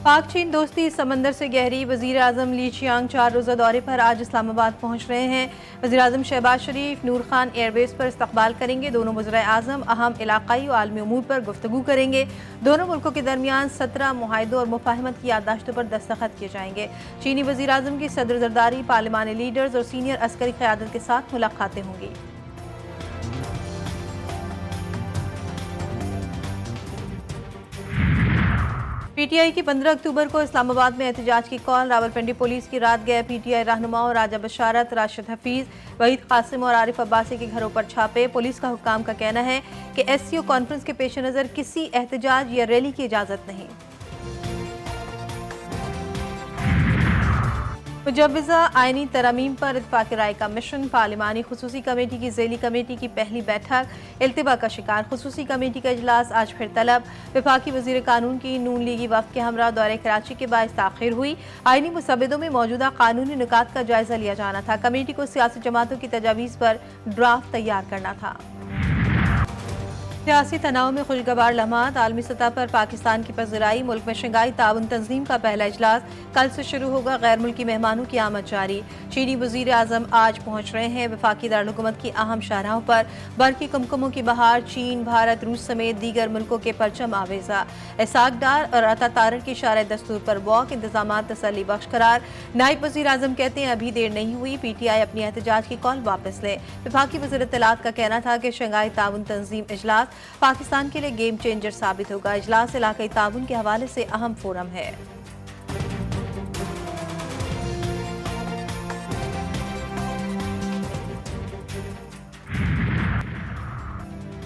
पाक चीन दोस्ती समंदर से गहरी। वज़ीर आज़म ली चियांग 4 रोज़ा दौरे पर आज इस्लामाबाद पहुँच रहे हैं। वज़ीर आज़म शहबाज शरीफ नूर खान एयरबेस पर इस्तकबाल करेंगे। दोनों वज़ीर आज़म अहम इलाक़ाई और आलमी उमूर पर गुफ्तगू करेंगे। दोनों मुल्कों के दरमियान 17 मुआहिदों और मुफाहमत की याददाश्तों पर दस्तखत किए जाएंगे। चीनी वज़ीर आज़म की सदर जरदारी, पार्लिमानी लीडर्स और सीनियर अस्करी क़यादत के साथ मुलाकातें होंगी। पीटीआई की 15 अक्टूबर को इस्लामाबाद में एहतजाज की कॉल। रावलपिंडी पुलिस की रात गए पीटीआई रहनुमाओं राजा बशारत, राशिद हफीज, वहीद कासिम और आरिफ अब्बासी के घरों पर छापे। पुलिस का हुक्काम का कहना है कि एससीओ कॉन्फ्रेंस के पेश नज़र किसी एहतजाज या रैली की इजाज़त नहीं। मुजव्वज़ा आइनी तरमीम पर इत्तफ़ाक़ राय का मिशन। पार्लिमानी खुसूसी कमेटी की ज़ेली कमेटी की पहली बैठक इल्तिबा का शिकार। खुसूसी कमेटी का इजलास आज फिर तलब। वफाकी वज़ीर कानून की नून लीगी वफ़द के हमरा दौरे कराची के बायस ताख़िर हुई। आइनी मुसव्वदों में मौजूदा कानूनी निकात का जायज़ा लिया जाना था। कमेटी को सियासी जमातों की तजावीज़ पर ड्राफ्ट तैयार करना था। सियासी तनाव में खुशगवार लम्हात। आलमी सतह पर पाकिस्तान की पज़राई। मुल्क में शंघाई ताउन तंजीम का पहला इजलास कल से शुरू होगा। गैर मुल्की मेहमानों की आमद जारी। चीनी वज़ीर आज़म आज पहुँच रहे हैं। वफाकी दारुल की अहम शाहराहों पर बर्फ़ी कुमकुमों की बहार। चीन, भारत, रूस समेत दीगर मुल्कों के परचम आवेजा। इसाकडार और अता तारर की इशारे दस्तूर पर वॉक। इंतजामात तसल्ली बख्श करार। नायब वज़ीर आज़म कहते हैं अभी देर नहीं हुई, पीटीआई अपनी एहतजाज की कॉल वापस ले। वफाकी वज़ीर इत्तलात का कहना था कि शंघाई ताउन तंजीम इजलास पाकिस्तान के लिए गेम चेंजर साबित होगा। इजलास इलाकाई ताउन के हवाले से अहम फोरम है।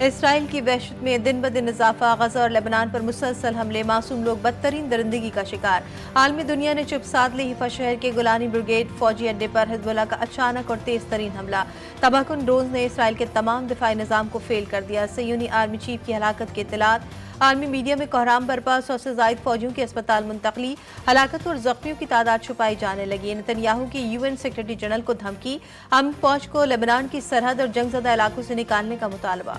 इसराइल की वहशत में दिन ब दिन इजाफा। गजा और लेबनान पर मुसलसल हमले। मासूम लोग बदतरीन दरिंदगी का शिकार। आलमी दुनिया ने चुप साध ली। हिफा शहर के गुलानी ब्रिगेड फौजी अड्डे पर हिजबुल्लाह का अचानक और तेज तरीन हमला। तबाहकुन ड्रोन ने इसराइल के तमाम दिफाई निज़ाम को फेल कर दिया। सयूनी आर्मी चीफ की हलाकत की इत्तलात। आर्मी मीडिया में कोहराम बरपा। 100 से ज़ायद फौजियों की अस्पताल मुंतकली। हलाकत और जख्मियों की तादाद छुपाई जाने लगी। नेतन्याहू की यूएन सेक्रेटरी जनरल को धमकी। अमन फौज को लेबनान की सरहद और जंगज़दा इलाकों से निकालने का मुतालबा।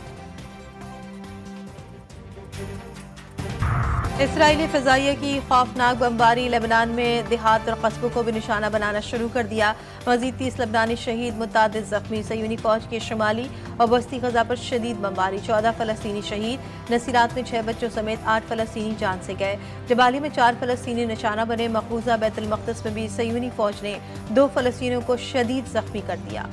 इसराइली फ़ज़ाइया की खौफनाक बमबारी। लेबनान में देहात और कस्बों को भी निशाना बनाना शुरू कर दिया। मज़ीद 30 लेबनानी शहीद, मुतादिद ज़ख्मी। सयूनी फ़ौज की शुमाली और वस्ती ग़ज़ा पर शदीद बमबारी। 14 फ़लस्तीनी शहीद। नसीरात में 6 बच्चों समेत 8 फ़लस्तीनी जान से गए। जबाली में 4 फ़लस्तीनी निशाना बने। मक़बूज़ा बैतुल मक़दिस में भी सयूनी फ़ौज ने 2 फ़लस्तीनियों को शदीद ज़ख्मी कर दिया।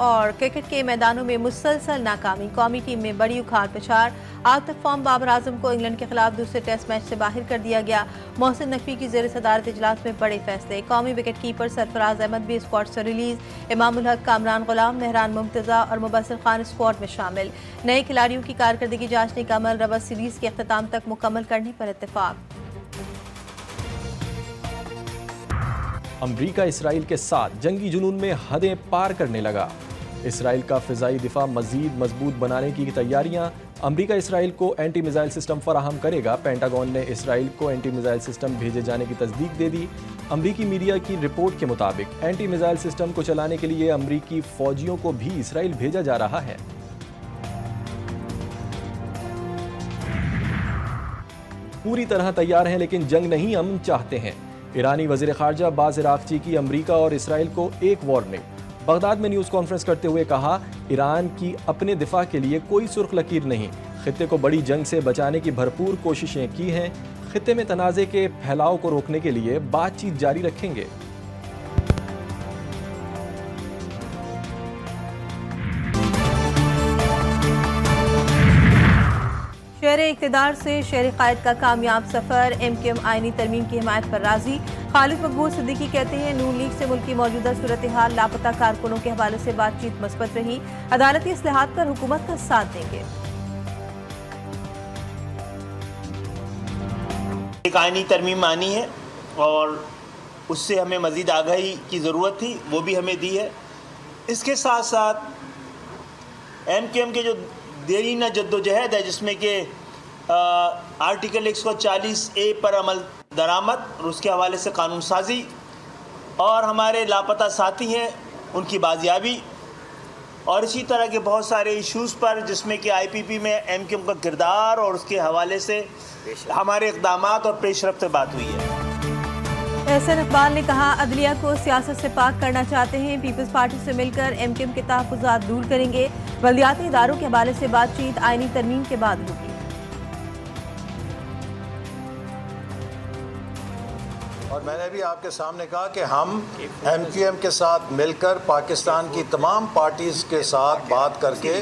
और क्रिकेट के मैदानों में मुसलसल नाकामी। कौमी टीम में बड़ी उखाड़ पिछाड़। आज तक फॉर्म बाबर आजम को इंग्लैंड के खिलाफ दूसरे टेस्ट मैच से बाहर कर दिया गया। मोहसिन नकवी की ज़ेर सदारत इजलास में बड़े फैसले। कौमी विकेट कीपर सरफराज अहमद भी स्क्वाड से रिलीज। इमामुल हक, कामरान गुलाम, मेहरान मुमतज़ा और मुबस्सिर खान स्क्वाड में शामिल। नए खिलाड़ियों की कारकर्दगी जांचने का अमल रबा सीरीज के अख्ताम तक मुकम्मल करने पर इत्तेफाक। अमरीका इसराइल के साथ जंगी जुनून में हदें पार करने लगा। इसराइल का फ़िज़ाई दिफा मज़ीद मजबूत बनाने की तैयारियां। अमरीका इसराइल को एंटी मिसाइल सिस्टम फराहम करेगा। पेंटागन ने इसराइल को एंटी मिसाइल सिस्टम भेजे जाने की तस्दीक दे दी। अमरीकी मीडिया की रिपोर्ट के मुताबिक एंटी मिसाइल सिस्टम को चलाने के लिए अमरीकी फ़ौजियों को भी इसराइल भेजा जा रहा है। पूरी तरह तैयार हैं लेकिन जंग नहीं, अमन चाहते हैं। ईरानी वज़ीर ख़ारजा अब्बास अराग़ची की अमरीका और इसराइल को एक वार्निंग। बगदाद में न्यूज़ कॉन्फ्रेंस करते हुए कहा, ईरान की अपने दिफा के लिए कोई सुर्ख लकीर नहीं। खित्ते को बड़ी जंग से बचाने की भरपूर कोशिशें की हैं। खित्ते में तनाज़े के फैलाव को रोकने के लिए बातचीत जारी रखेंगे। शहर इक़्तिदार से शहर क़ायद का कामयाब सफ़र। MKM आइनी तरमीम की हिमायत पर राजी। खालिद मकबूल सिद्दीकी कहते हैं नून लीग से मुल्क की मौजूदा सूरत हाल, लापता कारकुनों के हवाले से बातचीत मस्बत रही। अदालती इस्लाहात पर हुकूमत का साथ देंगे। एक आइनी तरमीम आनी है और उससे हमें मज़ीद आगाही की ज़रूरत थी, वो भी हमें दी है। इसके साथ साथ MKM के जो देरीना जद्दोजहद है जिसमें कि आर्टिकल 140A पर अमल दरामद और उसके हवाले से कानून साजी और हमारे लापता साथी हैं उनकी बाजियाबी, और इसी तरह के बहुत सारे इश्यूज़ पर जिसमें कि IPP में MQM का किरदार और उसके हवाले से हमारे इक़दामात और पेशरफ्त से बात हुई है। एहसन इकबाल ने कहा, अदलिया को सियासत से पाक करना चाहते हैं, पीपल्स पार्टी से मिलकर MQM के तहफ़्फ़ुज़ात दूर करेंगे। बल्दियाती इदारों के हवाले से बातचीत आईनी तरमीम के बाद होगी। और मैंने भी आपके सामने कहा कि हम MQM के साथ मिलकर पाकिस्तान की तमाम पार्टीज़ के साथ बात करके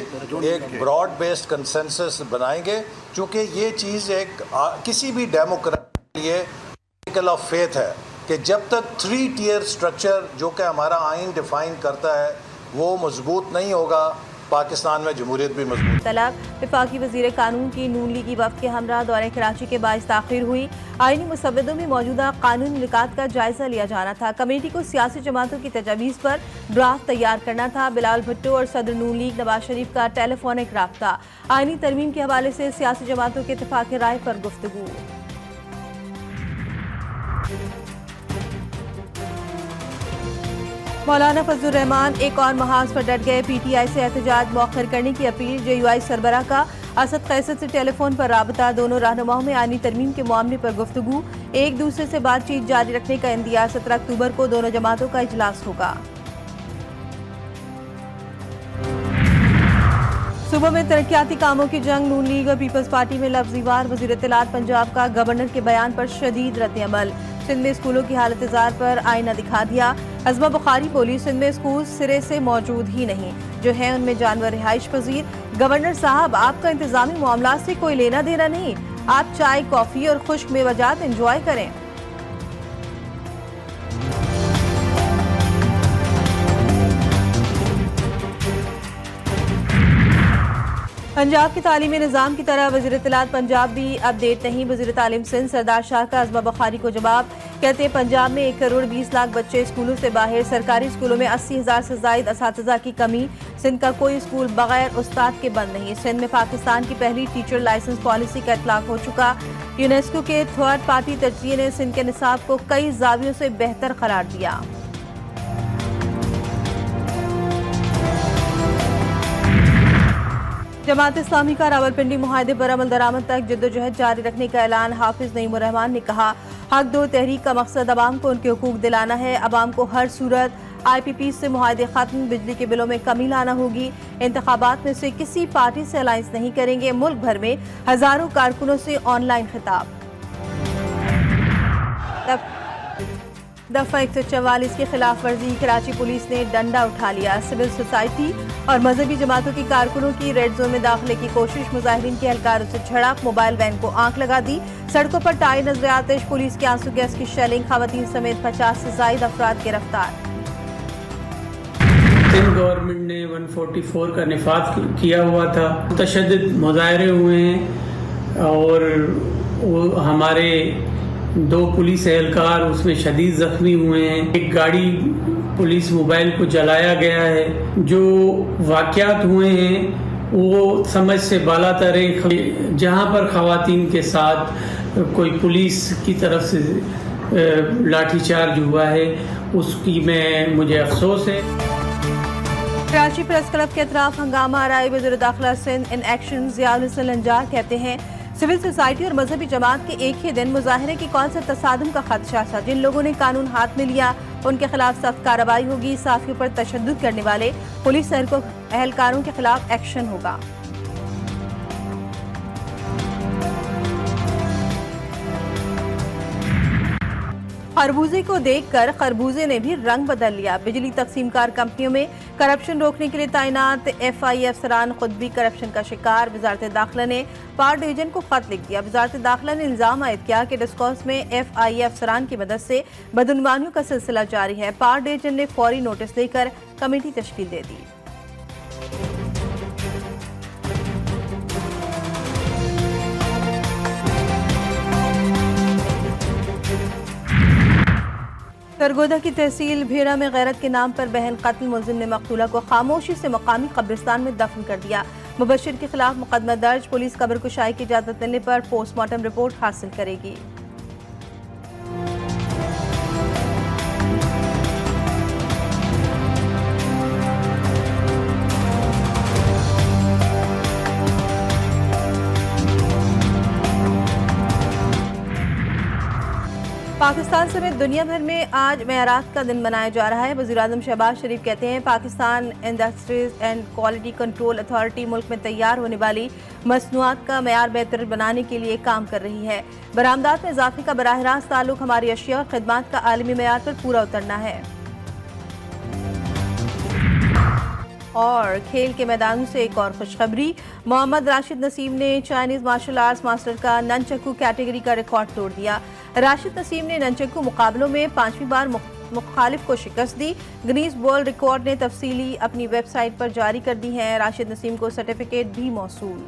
एक ब्रॉड बेस्ड कंसेंसस बनाएंगे, क्योंकि ये चीज़ एक किसी भी डेमोक्रेट के लिए आर्टिकल ऑफ फेथ है कि जब तक 3 टियर स्ट्रक्चर जो कि हमारा आइन डिफ़ाइन करता है वो मजबूत नहीं होगा, पाकिस्तान में जमहूरियत भी मजबूत। तलब वफाकी वज़ीर कानून की नून लीगी वफ़द के हमरा दौरे कराची के बाइस ताख़ीर हुई। आईनी मुसव्वदों में मौजूदा कानूनी निकात का जायजा लिया जाना था। कमेटी को सियासी जमातों की तजावीज़ पर ड्राफ्ट तैयार करना था। बिलाल भुट्टो और सदर नून लीग नवाज शरीफ का टेलीफोनिक राब्ता। आईनी तरमीम के हवाले से सियासी जमातों के इत्तेफाक राय पर गुफ्तगू। मौलाना फजलुर रहमान एक और महाज पर डट गए। PTI से एहतजाज मौखर करने की अपील। JUI सरबराह का असद कैसर से टेलीफोन पर राबता। दोनों रहनुमाओं में आईनी तरमीम के मामले पर गुफ्तगू। एक दूसरे से बातचीत जारी रखने का इंदिया। 17 अक्टूबर को दोनों जमातों का इजलास होगा। सूबे में तरक्याती कामों की जंग। नून लीग और पीपल्स पार्टी में लफ्जीवार। वज़ीर इत्तलात पंजाब का गवर्नर के बयान पर शदीद रद्द-ए-अमल। सिंध में स्कूलों की हालत जार पर आईना दिखा दिया। अज़मा बुखारी बोली, सिंध में स्कूल सिरे से मौजूद ही नहीं, जो है उनमें जानवर रिहाइश पजीर। गवर्नर साहब, आपका इंतजामी मामला से कोई लेना देना नहीं, आप चाय कॉफी और खुश्क मेवाजात एंजॉय करें। पंजाब के तालीमी निज़ाम की तरह वज़ीर इत्तलात पंजाब भी अपडेट नहीं। वज़ीर तालीम सिंध सरदार शाह का अज़मा बुखारी को जवाब। कहते हैं पंजाब में 1 करोड़ 20 लाख बच्चे स्कूलों से बाहर। सरकारी स्कूलों में 80,000 से ज़ायद असातिज़ा की कमी। सिंध का कोई स्कूल बगैर उस्ताद के बंद नहीं। सिंध में पाकिस्तान की पहली टीचर लाइसेंस पॉलिसी का इतलाक हो चुका। यूनेस्को के थर्ड पार्टी तजज़िये ने सिंध के निसाब को कई ज़ावियों से बेहतर करार दिया। जमात इस्लामी का रावलपिंडी मुआहदे पर अमल दरामद तक जद्दोजहद जारी रखने का ऐलान। हाफिज नईमुर रहमान ने कहा, हक दो तहरीक का मकसद अवाम को उनके हुकूक दिलाना है। अवाम को हर सूरत IPP से मुआहदे खत्म, बिजली के बिलों में कमी लाना होगी। इंतखाबात में से किसी पार्टी से अलायंस नहीं करेंगे। मुल्क भर में हजारों कारकुनों से ऑनलाइन खिताब। दफा 144 की खिलाफ वर्जी। कराची पुलिस ने डंडा उठा लिया। सिविल सोसाइटी और मजहबी जमातों के कारकुनों की रेड जोन में दाखिले की कोशिश। मुजाहिरीन के एहलकारों से झड़प। मोबाइल वैन को आंख लगा दी। सड़कों पर टाई नजर आतिश। पुलिस के आंसू गैस की शेलिंग। खवातीन समेत 50 से ज्यादा अफराद गिरफ्तार। सिंध गवर्नमेंट ने 144 का निफाज किया हुआ था। तशद्दुद मुजाहरे हुए हैं और वो हमारे 2 पुलिस एहलकार उसमें शदीद जख्मी हुए हैं। एक गाड़ी पुलिस मोबाइल को जलाया गया है। जो वाक़यात हुए हैं वो समझ से बालातर है। जहाँ पर खवातीन के साथ कोई पुलिस की तरफ से लाठीचार्ज हुआ है उसकी मुझे अफसोस है। कराची प्रेस क्लब के अतराफ हंगामा आराई। वज़ीर दाखिला सिंध इन एक्शन ज़ियाउल हसन लंजार कहते हैं, सिविल सोसाइटी और मजहबी जमात के एक ही दिन मुजाहरे की कौन सा तसादुम का खदशा था। जिन लोगों ने कानून हाथ में लिया उनके खिलाफ सख्त कार्रवाई होगी। साफियों पर तशद्दुद करने वाले पुलिस एहलकारों के खिलाफ एक्शन होगा। खरबूजे को देखकर खरबूजे ने भी रंग बदल लिया। बिजली तकसीमकार कंपनियों में करप्शन रोकने के लिए तैनात FI अफसरान खुद भी करप्शन का शिकार। वजारत दाखिला ने पार डिवीजन को खत लिख दिया। वजारत दाखिला ने इल्जाम आयद किया कि डिस्कॉस में FI अफसरान की मदद से बदनुमानियों का सिलसिला जारी है। पार डिवीजन ने फौरी नोटिस देकर कमेटी तश्कील दे दी। सरगोदा की तहसील भेड़ा में गैरत के नाम पर बहन कत्ल। मुलजिम ने मकतूला को खामोशी से मकामी कब्रिस्तान में दफन कर दिया। मुबशिर के खिलाफ मुकदमा दर्ज। पुलिस कब्र कुशाई की इजाजत मिलने पर पोस्टमार्टम रिपोर्ट हासिल करेगी। पाकिस्तान समेत दुनिया भर में आज मेरात का दिन मनाया जा रहा है। वज़ीर-ए-आज़म शहबाज शरीफ कहते हैं Pakistan industries and quality control authority मुल्क में तैयार होने वाली मसनूआत का मयार बेहतर बनाने के लिए काम कर रही है। बरामदात में इजाफे का बराह रास्त ताल्लुक हमारी अशिया और खिदमात का आलमी मयार पर पूरा उतरना है। और खेल के मैदान से एक और खुशखबरी, मोहम्मद राशिद नसीम ने चाइनीज मार्शल आर्ट्स मास्टर का ननचक्कू कैटेगरी का रिकॉर्ड तोड़ दिया। राशिद नसीम ने ननचक्कू मुकाबलों में 5वीं बार मुखालिफ को शिकस्त दी। गिनीज वर्ल्ड रिकॉर्ड ने तफसीली अपनी वेबसाइट पर जारी कर दी है। राशिद नसीम को सर्टिफिकेट भी मौसूल।